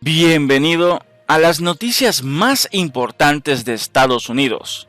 Bienvenido a las noticias más importantes de Estados Unidos.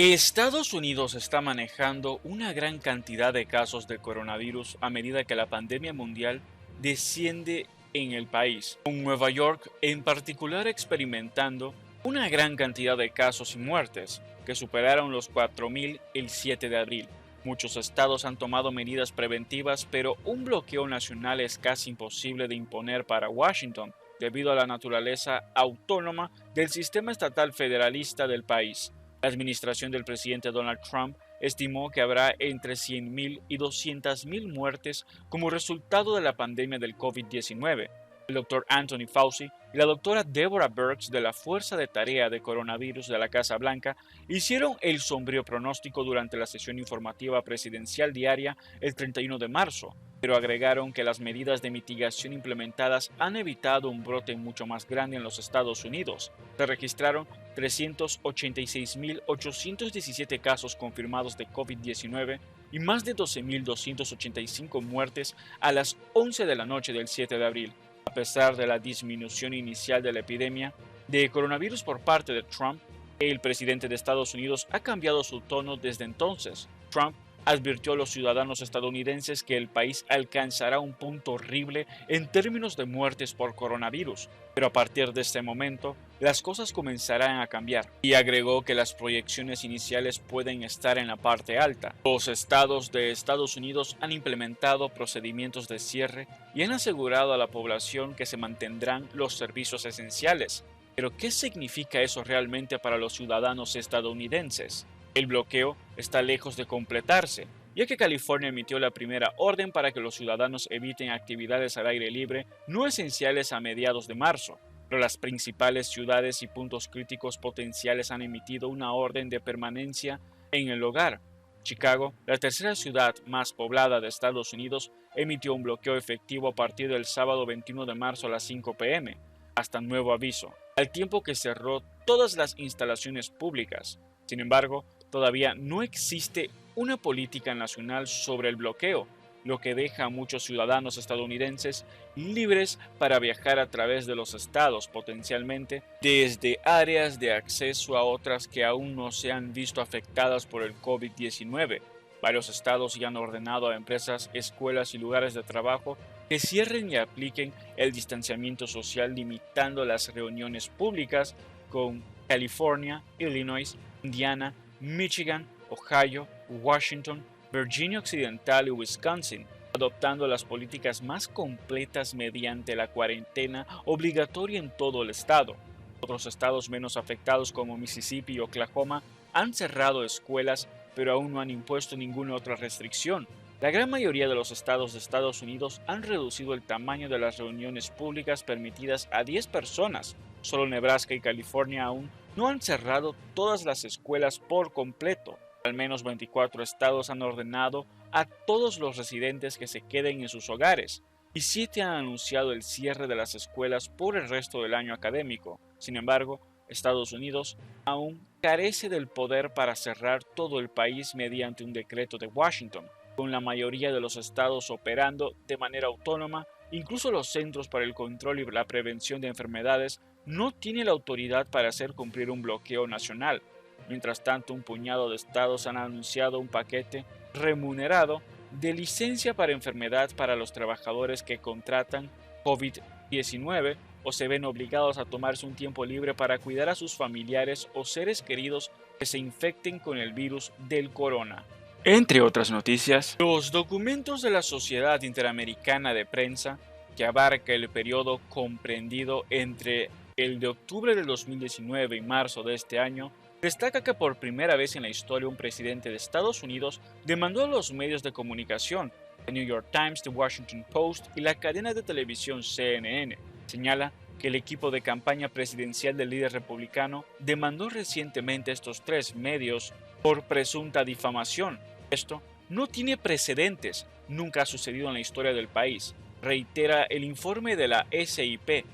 Estados Unidos está manejando una gran cantidad de casos de coronavirus a medida que la pandemia mundial desciende en el país, con Nueva York en particular experimentando una gran cantidad de casos y muertes, que superaron los 4.000 el 7 de abril. Muchos estados han tomado medidas preventivas, pero un bloqueo nacional es casi imposible de imponer para Washington, debido a la naturaleza autónoma del sistema estatal federalista del país. La administración del presidente Donald Trump estimó que habrá entre 100.000 y 200.000 muertes como resultado de la pandemia del COVID-19. El doctor Anthony Fauci y la doctora Deborah Birx de la Fuerza de Tarea de Coronavirus de la Casa Blanca hicieron el sombrío pronóstico durante la sesión informativa presidencial diaria el 31 de marzo, pero agregaron que las medidas de mitigación implementadas han evitado un brote mucho más grande en los Estados Unidos. Se registraron 386.817 casos confirmados de COVID-19 y más de 12.285 muertes a las 11 de la noche del 7 de abril. A pesar de la disminución inicial de la epidemia de coronavirus por parte de Trump, el presidente de Estados Unidos ha cambiado su tono desde entonces. Trump advirtió a los ciudadanos estadounidenses que el país alcanzará un punto horrible en términos de muertes por coronavirus, pero a partir de este momento las cosas comenzarán a cambiar, y agregó que las proyecciones iniciales pueden estar en la parte alta. Los estados de Estados Unidos han implementado procedimientos de cierre y han asegurado a la población que se mantendrán los servicios esenciales. Pero ¿qué significa eso realmente para los ciudadanos estadounidenses? El bloqueo está lejos de completarse, ya que California emitió la primera orden para que los ciudadanos eviten actividades al aire libre no esenciales a mediados de marzo, pero las principales ciudades y puntos críticos potenciales han emitido una orden de permanencia en el hogar. Chicago, la tercera ciudad más poblada de Estados Unidos, emitió un bloqueo efectivo a partir del sábado 21 de marzo a las 5 p.m., hasta nuevo aviso, al tiempo que cerró todas las instalaciones públicas. Sin embargo, todavía no existe una política nacional sobre el bloqueo, lo que deja a muchos ciudadanos estadounidenses libres para viajar a través de los estados, potencialmente desde áreas de acceso a otras que aún no se han visto afectadas por el COVID-19. Varios estados ya han ordenado a empresas, escuelas y lugares de trabajo que cierren y apliquen el distanciamiento social, limitando las reuniones públicas, con California, Illinois, Indiana, Michigan, Ohio, Washington, Virginia Occidental y Wisconsin, adoptando las políticas más completas mediante la cuarentena obligatoria en todo el estado. Otros estados menos afectados como Mississippi y Oklahoma han cerrado escuelas, pero aún no han impuesto ninguna otra restricción. La gran mayoría de los estados de Estados Unidos han reducido el tamaño de las reuniones públicas permitidas a 10 personas. Solo Nebraska y California aún no han cerrado todas las escuelas por completo. Al menos 24 estados han ordenado a todos los residentes que se queden en sus hogares, y 7 han anunciado el cierre de las escuelas por el resto del año académico. Sin embargo, Estados Unidos aún carece del poder para cerrar todo el país mediante un decreto de Washington, con la mayoría de los estados operando de manera autónoma. Incluso los Centros para el Control y la Prevención de Enfermedades no tienen la autoridad para hacer cumplir un bloqueo nacional. Mientras tanto, un puñado de estados han anunciado un paquete remunerado de licencia para enfermedad para los trabajadores que contratan COVID-19 o se ven obligados a tomarse un tiempo libre para cuidar a sus familiares o seres queridos que se infecten con el virus del corona. Entre otras noticias, los documentos de la Sociedad Interamericana de Prensa, que abarca el periodo comprendido entre el de octubre del 2019 y marzo de este año, destaca que por primera vez en la historia un presidente de Estados Unidos demandó a los medios de comunicación, The New York Times, The Washington Post y la cadena de televisión CNN. Señala que el equipo de campaña presidencial del líder republicano demandó recientemente a estos 3 medios por presunta difamación. Esto no tiene precedentes, nunca ha sucedido en la historia del país, reitera el informe de la SIP.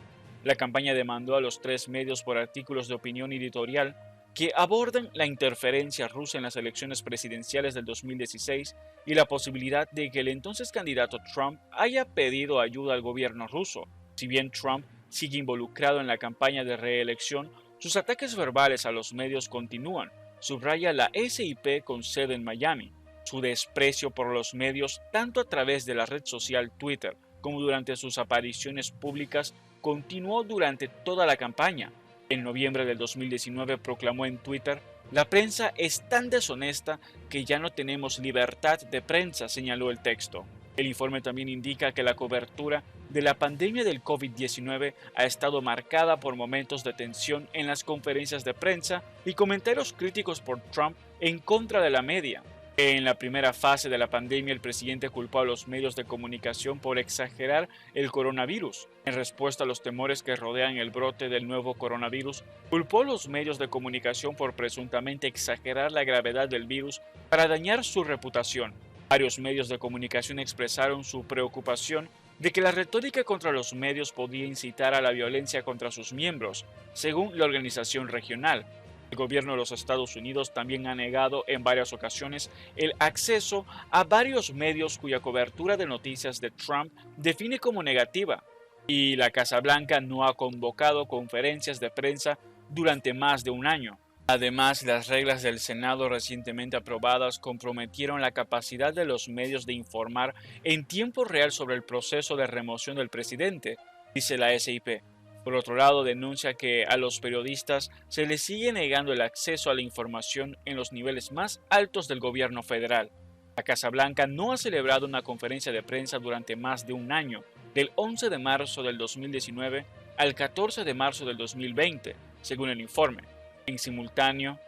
La campaña demandó a los 3 medios por artículos de opinión editorial que abordan la interferencia rusa en las elecciones presidenciales del 2016 y la posibilidad de que el entonces candidato Trump haya pedido ayuda al gobierno ruso. Si bien Trump sigue involucrado en la campaña de reelección, sus ataques verbales a los medios continúan, subraya la SIP con sede en Miami. Su desprecio por los medios, tanto a través de la red social Twitter como durante sus apariciones públicas, continuó durante toda la campaña. En noviembre del 2019 proclamó en Twitter: "La prensa es tan deshonesta que ya no tenemos libertad de prensa", señaló el texto. El informe también indica que la cobertura de la pandemia del COVID-19 ha estado marcada por momentos de tensión en las conferencias de prensa y comentarios críticos por Trump en contra de la media. En la primera fase de la pandemia, el presidente culpó a los medios de comunicación por exagerar el coronavirus. En respuesta a los temores que rodean el brote del nuevo coronavirus, culpó a los medios de comunicación por presuntamente exagerar la gravedad del virus para dañar su reputación. Varios medios de comunicación expresaron su preocupación de que la retórica contra los medios podía incitar a la violencia contra sus miembros, según la organización regional. El gobierno de los Estados Unidos también ha negado en varias ocasiones el acceso a varios medios cuya cobertura de noticias de Trump define como negativa, y la Casa Blanca no ha convocado conferencias de prensa durante más de un año. Además, las reglas del Senado recientemente aprobadas comprometieron la capacidad de los medios de informar en tiempo real sobre el proceso de remoción del presidente, dice la SIP. Por otro lado, denuncia que a los periodistas se les sigue negando el acceso a la información en los niveles más altos del gobierno federal. La Casa Blanca no ha celebrado una conferencia de prensa durante más de un año, del 11 de marzo del 2019 al 14 de marzo del 2020, según el informe. En simultáneo,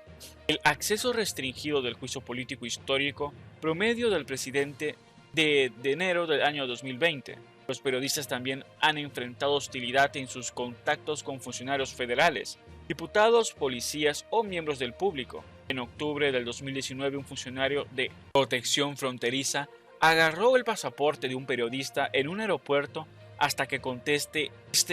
el acceso restringido del juicio político histórico promedio del presidente de enero del año 2020. Los periodistas también han enfrentado hostilidad en sus contactos con funcionarios federales, diputados, policías o miembros del público. En octubre del 2019, un funcionario de protección fronteriza agarró el pasaporte de un periodista en un aeropuerto hasta que conteste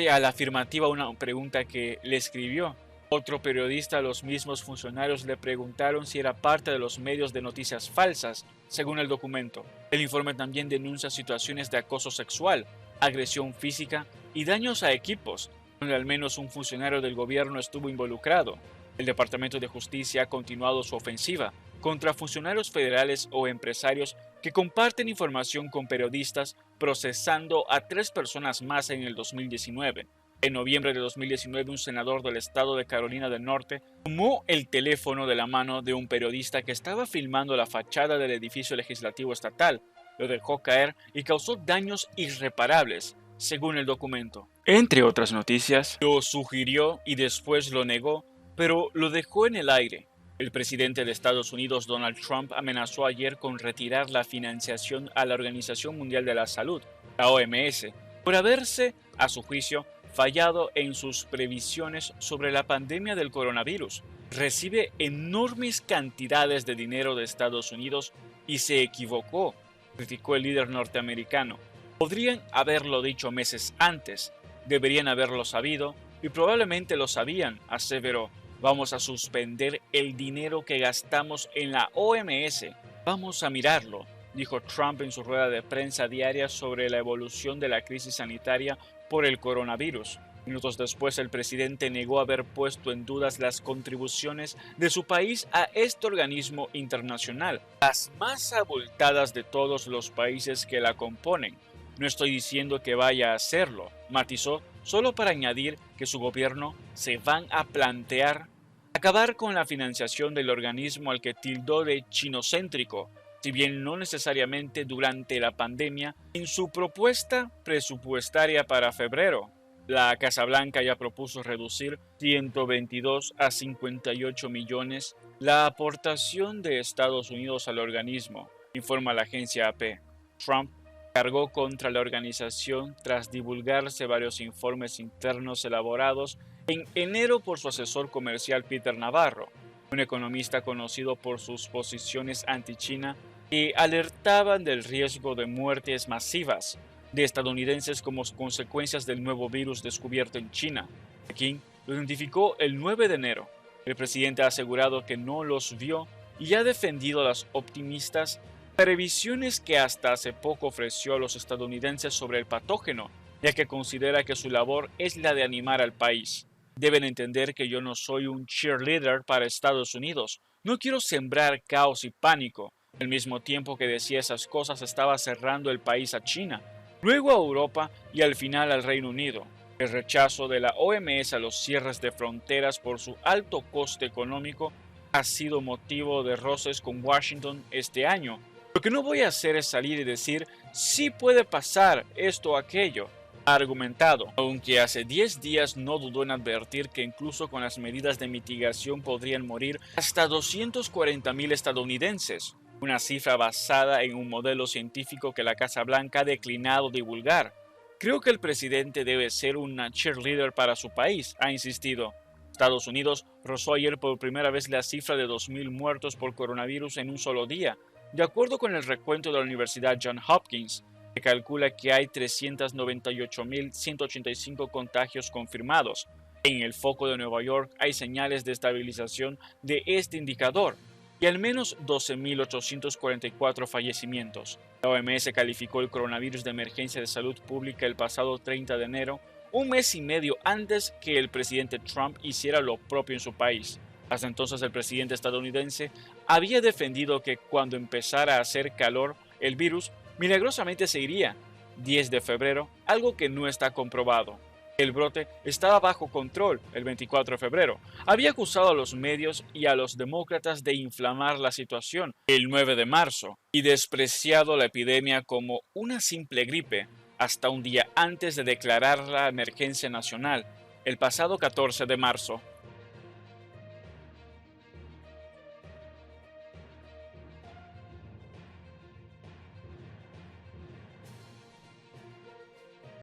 a la afirmativa una pregunta que le escribió. Otro periodista, los mismos funcionarios le preguntaron si era parte de los medios de noticias falsas, según el documento. El informe también denuncia situaciones de acoso sexual, agresión física y daños a equipos, donde al menos un funcionario del gobierno estuvo involucrado. El Departamento de Justicia ha continuado su ofensiva contra funcionarios federales o empresarios que comparten información con periodistas, procesando a 3 personas más en el 2019. En noviembre de 2019, un senador del estado de Carolina del Norte tomó el teléfono de la mano de un periodista que estaba filmando la fachada del edificio legislativo estatal, lo dejó caer y causó daños irreparables, según el documento. Entre otras noticias, lo sugirió y después lo negó, pero lo dejó en el aire. El presidente de Estados Unidos, Donald Trump, amenazó ayer con retirar la financiación a la Organización Mundial de la Salud, la OMS, por haberse, a su juicio, fallado en sus previsiones sobre la pandemia del coronavirus. Recibe enormes cantidades de dinero de Estados Unidos y se equivocó, criticó el líder norteamericano. Podrían haberlo dicho meses antes, deberían haberlo sabido y probablemente lo sabían, aseveró. Vamos a suspender el dinero que gastamos en la OMS. Vamos a mirarlo, dijo Trump en su rueda de prensa diaria sobre la evolución de la crisis sanitaria por el coronavirus. Minutos después, el presidente negó haber puesto en dudas las contribuciones de su país a este organismo internacional, las más abultadas de todos los países que la componen. No estoy diciendo que vaya a hacerlo, matizó, solo para añadir que su gobierno se van a plantear acabar con la financiación del organismo al que tildó de chinocéntrico, si bien no necesariamente durante la pandemia. En su propuesta presupuestaria para febrero, la Casa Blanca ya propuso reducir 122 a 58 millones la aportación de Estados Unidos al organismo, informa la agencia AP. Trump cargó contra la organización tras divulgarse varios informes internos elaborados en enero por su asesor comercial Peter Navarro, un economista conocido por sus posiciones anti-China que alertaban del riesgo de muertes masivas de estadounidenses como consecuencias del nuevo virus descubierto en China. Pekín lo identificó el 9 de enero. El presidente ha asegurado que no los vio y ha defendido las optimistas previsiones que hasta hace poco ofreció a los estadounidenses sobre el patógeno, ya que considera que su labor es la de animar al país. Deben entender que yo no soy un cheerleader para Estados Unidos. No quiero sembrar caos y pánico. Al mismo tiempo que decía esas cosas, estaba cerrando el país a China, luego a Europa y al final al Reino Unido. El rechazo de la OMS a los cierres de fronteras por su alto coste económico ha sido motivo de roces con Washington este año. Lo que no voy a hacer es salir y decir, sí puede pasar esto o aquello, ha argumentado, aunque hace 10 días no dudó en advertir que incluso con las medidas de mitigación podrían morir hasta 240.000 estadounidenses, una cifra basada en un modelo científico que la Casa Blanca ha declinado divulgar. Creo que el presidente debe ser una cheerleader para su país, ha insistido. Estados Unidos rozó ayer por primera vez la cifra de 2.000 muertos por coronavirus en un solo día, de acuerdo con el recuento de la Universidad Johns Hopkins, que calcula que hay 398.185 contagios confirmados. En el foco de Nueva York hay señales de estabilización de este indicador y al menos 12.844 fallecimientos. La OMS calificó el coronavirus de emergencia de salud pública el pasado 30 de enero, un mes y medio antes que el presidente Trump hiciera lo propio en su país. Hasta entonces el presidente estadounidense había defendido que cuando empezara a hacer calor el virus milagrosamente se iría. 10 de febrero, algo que no está comprobado. El brote estaba bajo control el 24 de febrero. Había acusado a los medios y a los demócratas de inflamar la situación el 9 de marzo y despreciado la epidemia como una simple gripe hasta un día antes de declarar la emergencia nacional, el pasado 14 de marzo.